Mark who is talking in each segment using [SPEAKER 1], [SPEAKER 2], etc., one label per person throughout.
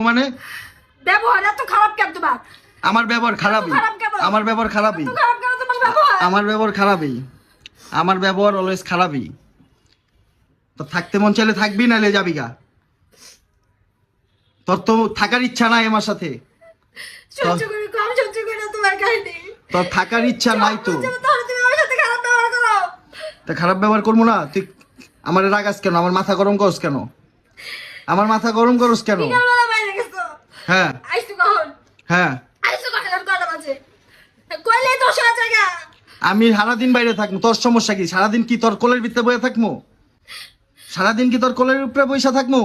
[SPEAKER 1] মানে
[SPEAKER 2] ব্যবহার এত খারাপ কেন তোমার?
[SPEAKER 1] আমার ব্যবহার খারাপই, আমার ব্যবহার খারাপই,
[SPEAKER 2] খারাপ কেন তোমার ব্যবহার?
[SPEAKER 1] আমার ব্যবহার খারাপই, আমার ব্যবহার অলওয়েজ খারাপই। তো থাকতে মন চাইলে থাকবি, নাহলে যাবি গা। তোর তো থাকার ইচ্ছা নাই আমার সাথে,
[SPEAKER 2] সহ্য করে কম সহ্য করে তোমার কাহিনী।
[SPEAKER 1] তোর থাকার ইচ্ছা নাই তো।
[SPEAKER 2] তাহলে তুমি আমার সাথে খারাপ ব্যবহার করো।
[SPEAKER 1] তা খারাপ ব্যবহার করবো না? তুই আমার রাগাস কেন? আমার মাথা গরম করস কেন? আমার মাথা গরম করস কেন?
[SPEAKER 2] বিকালবেলা বাইরে গেছো,
[SPEAKER 1] হ্যাঁ
[SPEAKER 2] আইসো কখন?
[SPEAKER 1] হ্যাঁ,
[SPEAKER 2] আইসো কখন? আর কটা বাজে? কইলে তো শোনা জায়গা।
[SPEAKER 1] আমি সারাদিন বাইরে থাকবো, তোর সমস্যা কি? সারাদিন কি তোর কোলের ভিতরে বসে থাকবো? সারাদিন কি তোর কোলের উপরে বসে থাকবো?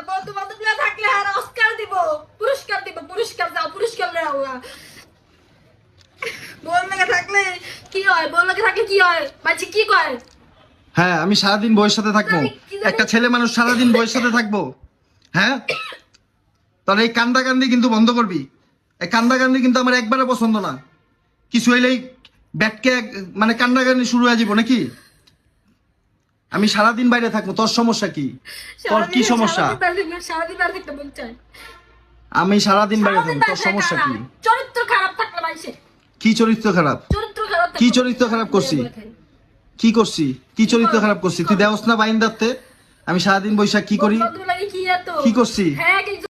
[SPEAKER 2] বন্ধু বান্ধবরা থাকলে আর অস্কার দিব, পুরস্কার দিব, পুরস্কার দাও, পুরস্কার দাও। বল লাগে থাকলে কি হয়? বল লাগে থাকলে কি হয়? বাচ্চা কি কয়?
[SPEAKER 1] হ্যাঁ, আমি সারাদিন বউয়ের সাথে থাকবো। একটা ছেলে মানুষ সারাদিন বউয়ের সাথে থাকবো? হ্যাঁ, তাহলে এই কান্দাকান্দি কিন্তু বন্ধ করবি। এই কান্দাকান্দি কিন্তু আমার একবারে পছন্দ না। কিছু হইলেই ব্যাটকে মানে কান্দাকান্দি শুরু হয়ে যাবো নাকি? আমি সারাদিন বাইরে থাকবো, তোর সমস্যা কি? তোর কি সমস্যা?
[SPEAKER 2] সারাদিন আর দেখতে মন চায়।
[SPEAKER 1] আমি সারাদিন বাইরে থাকবো, তোর সমস্যা কি?
[SPEAKER 2] চরিত্র খারাপ থাকলে মানুষের।
[SPEAKER 1] কি চরিত্র খারাপ?
[SPEAKER 2] চরিত্র খারাপ থাকলে
[SPEAKER 1] কি চরিত্র খারাপ করছি? কি করছি? কি চরিত্র খারাপ করছি? তুই দেওস না বাইন দাতে? আমি সারাদিন বৈশাখ কি করি?
[SPEAKER 2] বন্ধু লাগে কি এত?
[SPEAKER 1] কি করছি?
[SPEAKER 2] হ্যাঁ